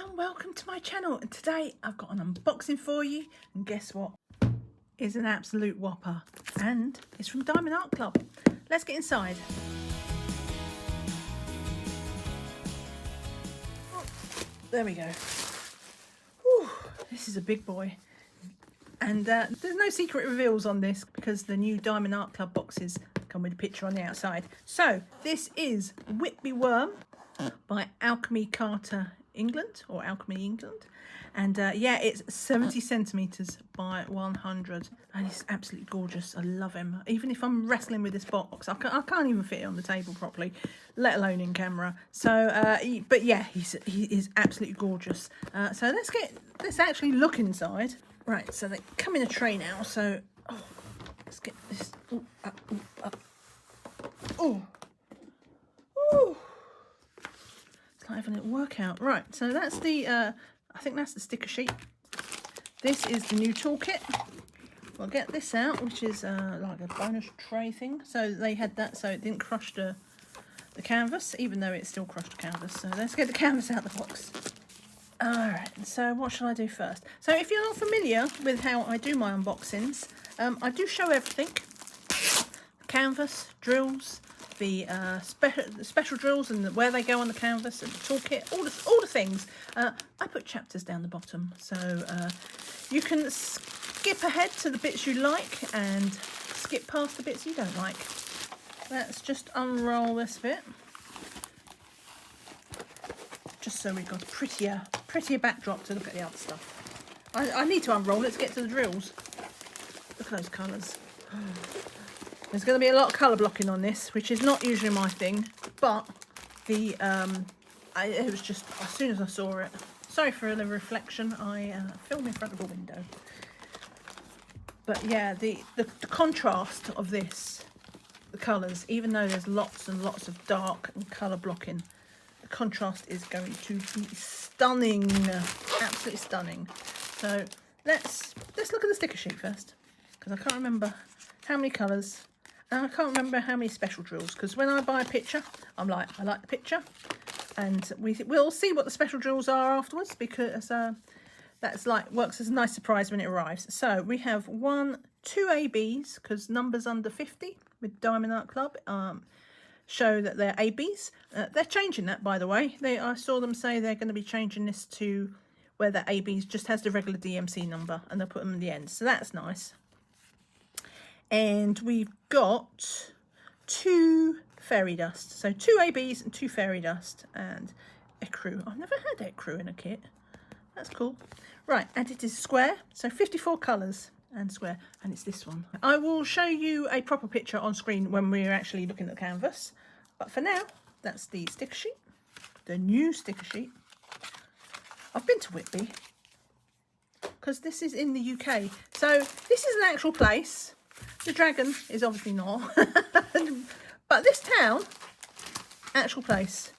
and welcome to my channel, and today I've got an unboxing for you, and guess what? It's an absolute whopper, and it's from Diamond Art Club. Let's get inside. Oh, there we go. Whew, this is a big boy, and there's no secret reveals on this because the new Diamond Art Club boxes come with a picture on the outside. So this is Whitby Wyrm by Alchemy England, and yeah, it's 70 centimeters by 100, and it's absolutely gorgeous. I love him. Even if I'm wrestling with this box, I can't even fit it on the table properly, let alone in camera. So but yeah, he is absolutely gorgeous. So let's actually look inside. Right, so they come in a tray now, so let's get this. It's like having a workout. Right, so that's the I think that's the sticker sheet. This is the new toolkit. We'll get this out, which is like a bonus tray thing. So they had that so it didn't crush the canvas, even though it still crushed the canvas. So let's get the canvas out of the box. Alright, so what shall I do first? So if you're not familiar with how I do my unboxings, I do show everything. Canvas, drills, the special drills and where they go on the canvas, and the toolkit, all the things. I put chapters down the bottom, so you can skip ahead to the bits you like and skip past the bits you don't like. Let's just unroll this bit, just so we've got a prettier backdrop to look at the other stuff. I need to unroll it to get to the drills. Look at those colours. There's going to be a lot of colour blocking on this, which is not usually my thing, but it was just, as soon as I saw it, sorry for the reflection, I filmed in front of a window. But yeah, the contrast of this, the colours, even though there's lots and lots of dark and colour blocking, the contrast is going to be stunning, absolutely stunning. So let's look at the sticker sheet first, because I can't remember how many colours. And I can't remember how many special drills, because when I buy a picture, I'm like, I like the picture, and we'll see what the special drills are afterwards, because that's like works as a nice surprise when it arrives. So we have 2 ABs, because numbers under 50 with Diamond Art Club show that they're ABs. They're changing that, by the way. I saw them say they're going to be changing this to where the ABs just has the regular DMC number, and they'll put them in the end. So that's nice. And we've got 2 fairy dust. So 2 ABs and 2 fairy dust and ecru. I've never had ecru in a kit. That's cool. Right, and it is square. So 54 colours and square. And it's this one. I will show you a proper picture on screen when we're actually looking at the canvas. But for now, that's the sticker sheet. The new sticker sheet. I've been to Whitby, because this is in the UK. So this is an actual place. The dragon is obviously not, but this town, actual place.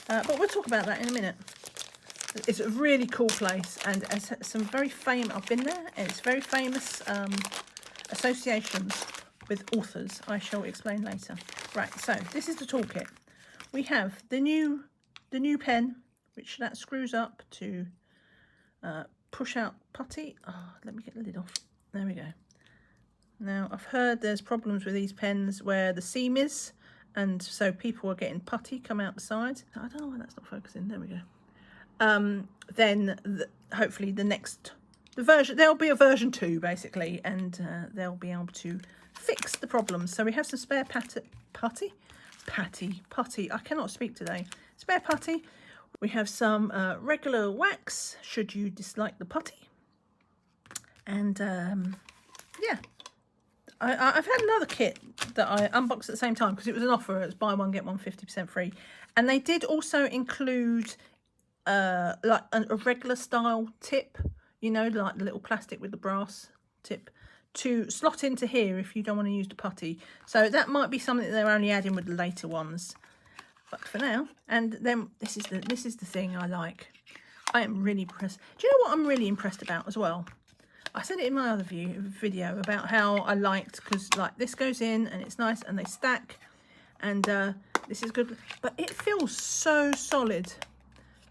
But we'll talk about that in a minute. It's a really cool place, and it's some very famous. I've been there, and it's very famous associations with authors. I shall explain later. Right, so this is the toolkit. We have the new pen, which that screws up to push out putty. Oh, let me get the lid off. There we go. Now, I've heard there's problems with these pens where the seam is, and so people are getting putty come out the side. I don't know why that's not focusing. There we go. Then hopefully the version, there'll be a version 2 basically, and they'll be able to fix the problems. So we have some spare putty. I cannot speak today. Spare putty. We have some regular wax, should you dislike the putty. And yeah. I've had another kit that I unboxed at the same time because it was an offer. It was buy one get one 50% free, and they did also include like a regular style tip, you know, like the little plastic with the brass tip to slot into here if you don't want to use the putty. So that might be something that they're only adding with the later ones. But for now, and then this is the thing I like. I am really impressed. Do you know what I'm really impressed about as well? I said it in my other video about how I liked, because like this goes in and it's nice and they stack, and this is good, but it feels so solid.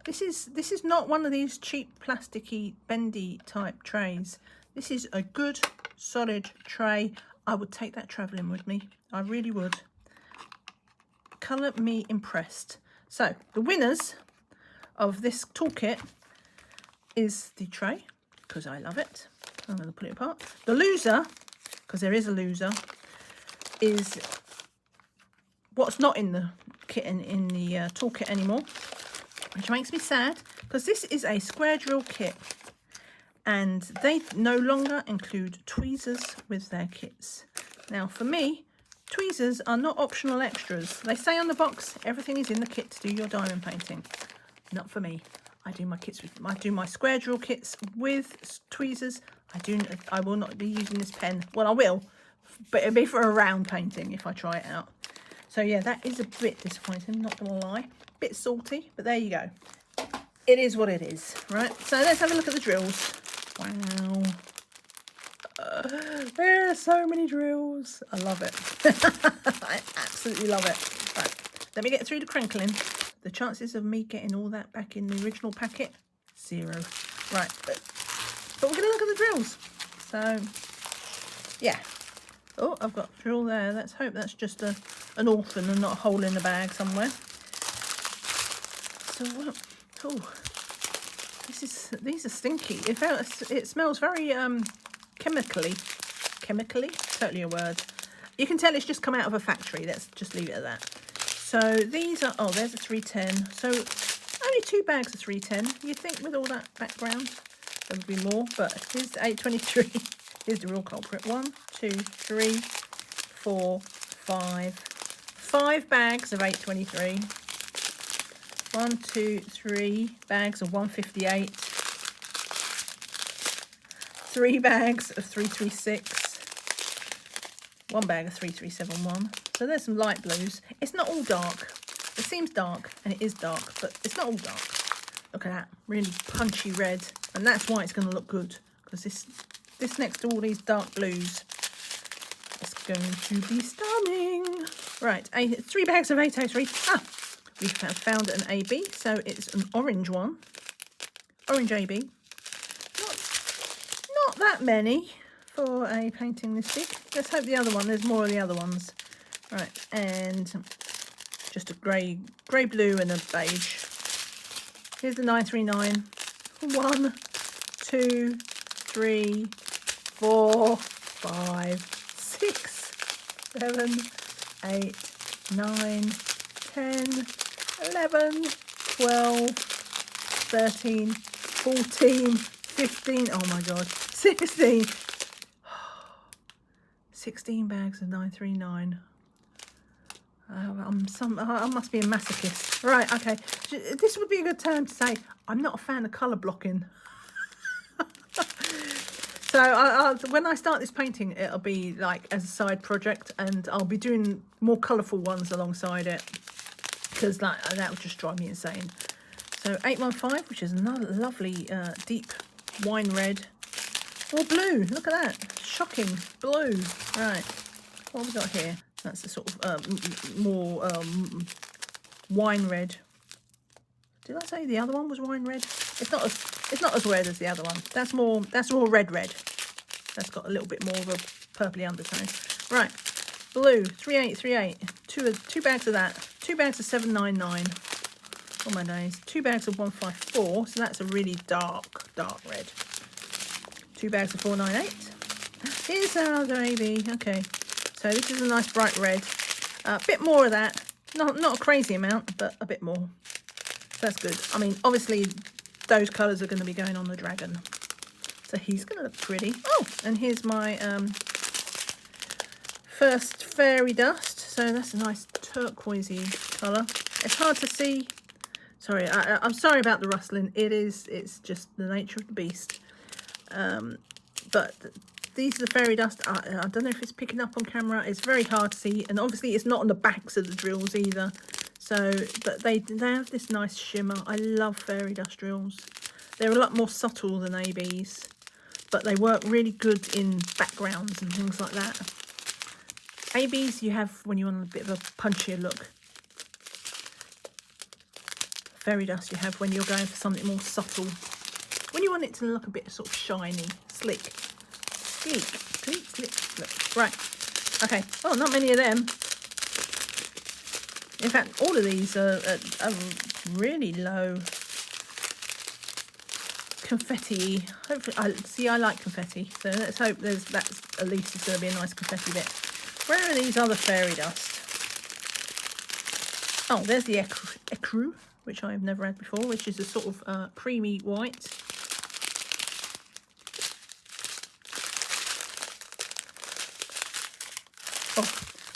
This is not one of these cheap plasticky bendy type trays. This is a good solid tray. I would take that travelling with me. I really would. Colour me impressed. So the winners of this toolkit is the tray, because I love it. I'm going to put it apart. The loser, because there is a loser, is what's not in the kit in the toolkit anymore, which makes me sad, because this is a square drill kit and they no longer include tweezers with their kits. Now for me, tweezers are not optional extras. They say on the box everything is in the kit to do your diamond painting. Not for me. I do my square drill kits with tweezers. I will not be using this pen. Well, I will, but it'll be for a round painting if I try it out. So yeah, that is a bit disappointing, not gonna lie. Bit salty, but there you go. It is what it is, right? So let's have a look at the drills. Wow. There are so many drills. I love it. I absolutely love it. Right, let me get through the crinkling. The chances of me getting all that back in the original packet, 0. Right, but we're going to look at the drills. So, yeah. Oh, I've got a drill there. Let's hope that's just an orphan and not a hole in the bag somewhere. So, oh, these are stinky. It smells very chemically, totally a word. You can tell it's just come out of a factory. Let's just leave it at that. So these are, oh, there's a 310. So only 2 bags of 310. You'd think with all that background there would be more, but here's the 823. Here's the real culprit. 1, 2, 3, 4, 5. 5 bags of 823. 1, 2, 3 bags of 158. 3 bags of 336. 1 bag of 3371. So there's some light blues. It's not all dark. It seems dark, and it is dark, but it's not all dark. Look at that, really punchy red, and that's why it's going to look good, because this next to all these dark blues is going to be stunning. Right, 3 bags of 803. We have found an AB, so it's an orange one. Orange AB. Not that many for a painting this big. Let's hope the other one, there's more of the other ones. Right, and just a grey blue and a beige. Here's the 939. 1, 2, 3, 4, 5, 6, 7, 8, 9, 10, 11, 12, 13, 14, 15, oh my god, 16. 16 bags of 939. I must be a masochist. Right, okay. This would be a good time to say I'm not a fan of colour blocking. So when I start this painting, it'll be like as a side project, and I'll be doing more colourful ones alongside it, because that would just drive me insane. So 815, which is another lovely deep wine red. Or blue, look at that. Shocking blue. Right, what have we got here? That's a sort of more wine red. Did I say the other one was wine red? It's not as red as the other one. That's more red. That's got a little bit more of a purpley undertone. Right, blue 3838. Two bags of that. 2 bags of 799. Oh my days. 2 bags of 154. So that's a really dark red. 2 bags of 498. Here's our other AB. Okay, so this is a nice bright red. A bit more of that. Not a crazy amount, but a bit more. That's good. I mean, obviously those colours are going to be going on the dragon, so he's going to look pretty. Oh, and here's my first fairy dust. So that's a nice turquoisey colour. It's hard to see. Sorry, I'm sorry about the rustling. It's just the nature of the beast. But these are the fairy dust. I don't know if it's picking up on camera. It's very hard to see, and obviously it's not on the backs of the drills either. So, but they have this nice shimmer. I love fairy dust drills. They're a lot more subtle than ABs, but they work really good in backgrounds and things like that. ABs you have when you want a bit of a punchier look. fairy dust you have when you're going for something more subtle. When you want it to look a bit sort of shiny, slick. Look. Right. Okay. Oh, not many of them. In fact, all of these are really low confetti. Hopefully, I like confetti, so let's hope that's at least it's going to be a nice confetti bit. Where are these other fairy dust? Oh, there's the ecru, which I've never had before, which is a sort of creamy white. Oh,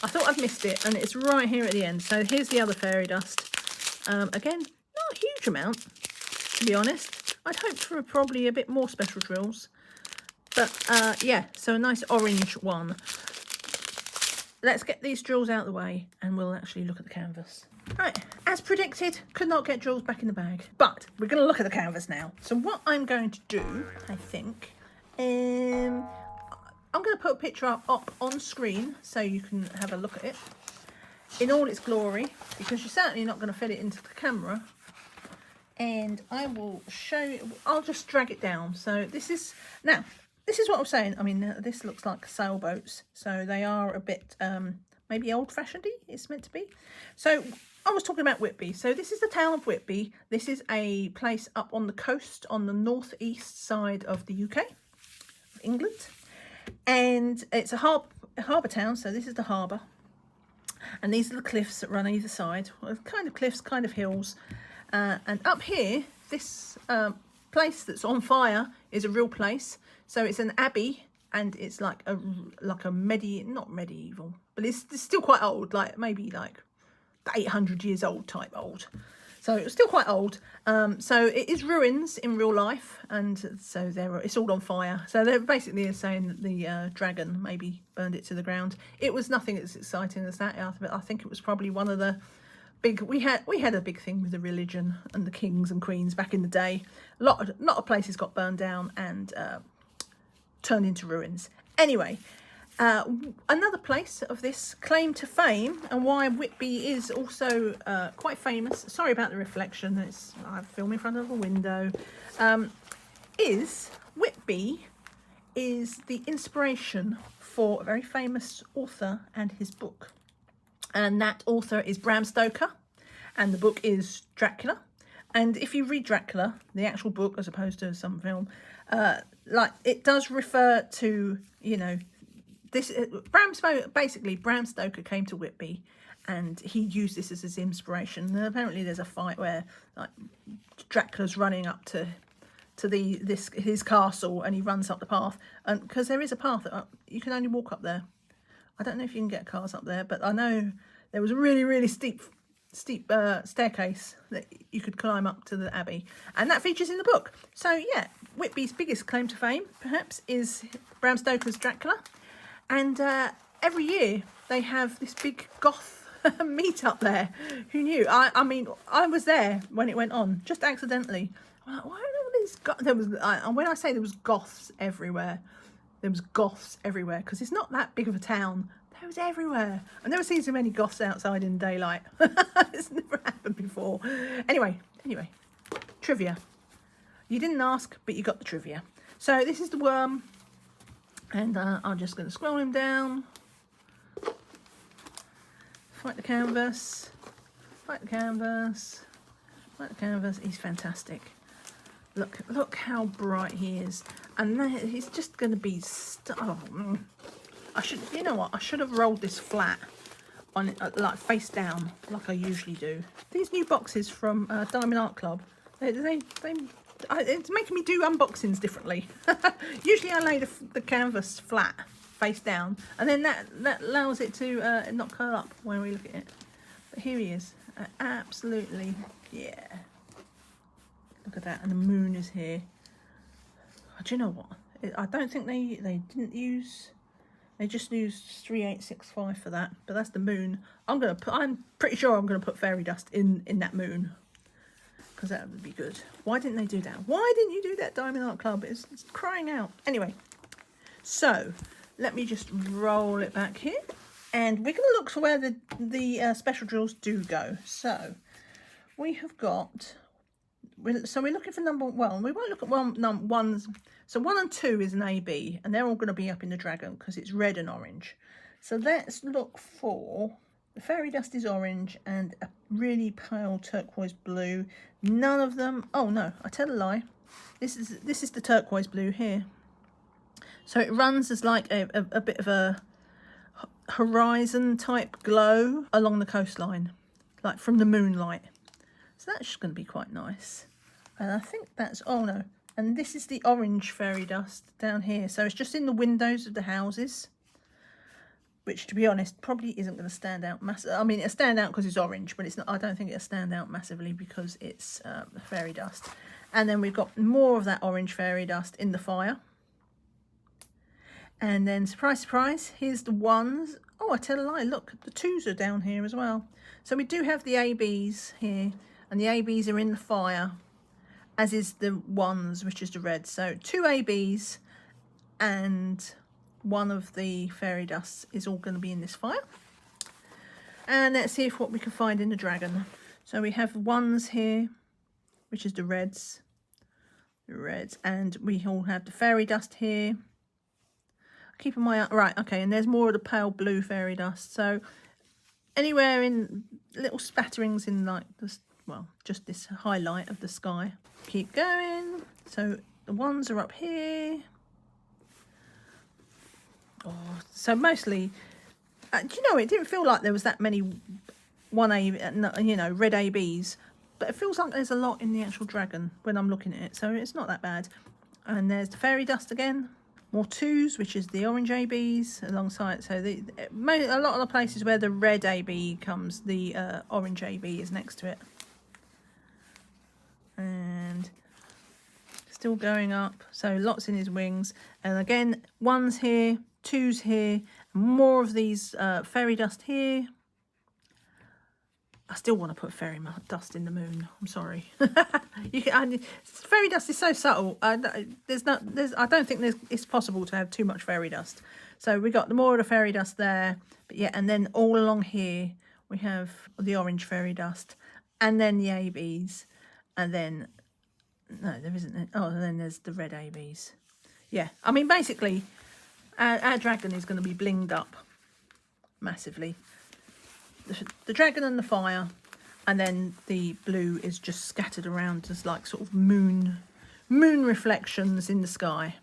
I thought I'd missed it, and it's right here at the end. So here's the other fairy dust. Again, not a huge amount, to be honest. I'd hoped for probably a bit more special drills. But yeah, so a nice orange one. Let's get these drills out of the way and we'll actually look at the canvas. Right, as predicted, could not get drills back in the bag. But we're going to look at the canvas now. So what I'm going to do, I think, I'm going to put a picture up on screen so you can have a look at it in all its glory, because you're certainly not going to fit it into the camera. And I will show you, I'll just drag it down. So this is what I'm saying. I mean, this looks like sailboats, so they are a bit maybe old-fashioned-y, it's meant to be. So I was talking about Whitby. So this is the town of Whitby. This is a place up on the coast on the northeast side of the UK, England. And it's a harbour town, so this is the harbour. And these are the cliffs that run either side. Well, kind of cliffs, kind of hills. And up here, this place that's on fire is a real place. So it's an abbey, and it's like a not medieval, but it's still quite old, like maybe like 800 years old type old. So it's still quite old. So it is ruins in real life, and so it's all on fire. So they're basically saying that the dragon maybe burned it to the ground. It was nothing as exciting as that. I think it was probably one of the big. We had a big thing with the religion and the kings and queens back in the day. A lot of places got burned down and turned into ruins. Anyway, another place of this claim to fame, and why Whitby is also quite famous. Sorry about the reflection, I film in front of a window. Is Whitby is the inspiration for a very famous author and his book. And that author is Bram Stoker, and the book is Dracula. And if you read Dracula, the actual book, as opposed to some film, like it does refer to, you know, this. Bram Stoker came to Whitby, and he used this as his inspiration. And apparently, there's a fight where like Dracula's running up to his castle, and he runs up the path, and because there is a path that you can only walk up there. I don't know if you can get cars up there, but I know there was a really, really steep staircase that you could climb up to the abbey, and that features in the book. So yeah, Whitby's biggest claim to fame perhaps is Bram Stoker's Dracula. And every year they have this big goth meet up there. Who knew? I mean, I was there when it went on, just accidentally. I'm like, why are all these there was when I say there was goths everywhere, there was goths everywhere, because it's not that big of a town. There was everywhere. I've never seen so many goths outside in daylight. It's never happened before. Anyway, trivia. You didn't ask, but you got the trivia. So this is the worm, and I'm just going to scroll him down. Fight the canvas. Fight the canvas. Fight the canvas. He's fantastic. Look how bright he is. And then he's just going to be... you know what? I should have rolled this flat on like face down, like I usually do. These new boxes from Diamond Art Club, it's making me do unboxings differently. Usually I lay the canvas flat, face down, and then that allows it to not curl up when we look at it. But here he is, absolutely, yeah. Look at that, and the moon is here. Do you know what? I don't think they didn't use. They just used 3865 for that, but that's the moon. I'm pretty sure I'm gonna put fairy dust in that moon, because that would be good. Why didn't they do that? Why didn't you do that, Diamond Art Club? It's crying out. Anyway, so let me just roll it back here, and we're gonna look for where the special drills do go. So we have got, so we're looking for number one. We won't look at ones. So 1 and 2 is an AB, and they're all going to be up in the dragon because it's red and orange. So let's look for, the fairy dust is orange and a really pale turquoise blue. None of them, oh no, I tell a lie. This is the turquoise blue here. So it runs as like a bit of a horizon type glow along the coastline, like from the moonlight. So that's just going to be quite nice. And I think that's, oh no, and this is the orange fairy dust down here. So it's just in the windows of the houses, which to be honest probably isn't going to stand out massive. I mean, it'll stand out because it's orange, but it's not, I don't think it'll stand out massively because it's fairy dust. And then we've got more of that orange fairy dust in the fire. And then surprise, surprise, here's the ones. Oh, I tell a lie, look, the 2s are down here as well. So we do have the ABs here, and the ABs are in the fire, as is the 1s, which is the red. So 2 ABs and 1 of the fairy dusts is all going to be in this fire. And let's see what we can find in the dragon. So we have 1s here, which is the reds, and we all have the fairy dust here. Keep my eye, right, okay, and there's more of the pale blue fairy dust. So anywhere in little spatterings in like this, well, just this highlight of the sky. Keep going. So the 1s are up here. Oh, so mostly, do you know, it didn't feel like there was that many red ABs, but it feels like there's a lot in the actual dragon when I'm looking at it. So it's not that bad. And there's the fairy dust again. More 2s, which is the orange ABs alongside. So a lot of the places where the red AB comes, the orange AB is next to it. And still going up. So lots in his wings. And again, 1s here, 2s here, more of these fairy dust here. I still want to put fairy dust in the moon. I'm sorry. Fairy dust is so subtle. I don't think it's possible to have too much fairy dust. So we got more of the fairy dust there, but yeah, and then all along here we have the orange fairy dust, and then the ABs, and then no, there isn't. Oh, and then there's the red ABs. Yeah, I mean basically, our dragon is going to be blinged up massively. The dragon and the fire, and then the blue is just scattered around as like sort of moon reflections in the sky.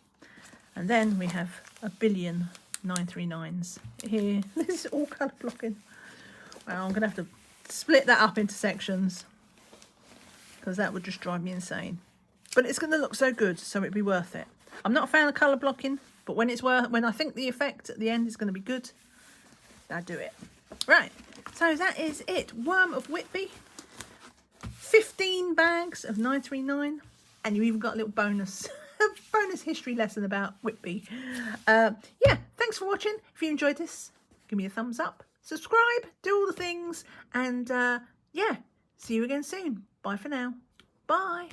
And then we have a billion 939s here. This is all colour blocking. Well, I'm gonna have to split that up into sections because that would just drive me insane. But it's gonna look so good, so it'd be worth it. I'm not a fan of colour blocking, but when I think the effect at the end is gonna be good, I do it. Right. So that is it. Wyrm of Whitby. 15 bags of 939. And you even got a little bonus history lesson about Whitby. Yeah, thanks for watching. If you enjoyed this, give me a thumbs up. Subscribe, do all the things. And yeah, see you again soon. Bye for now. Bye.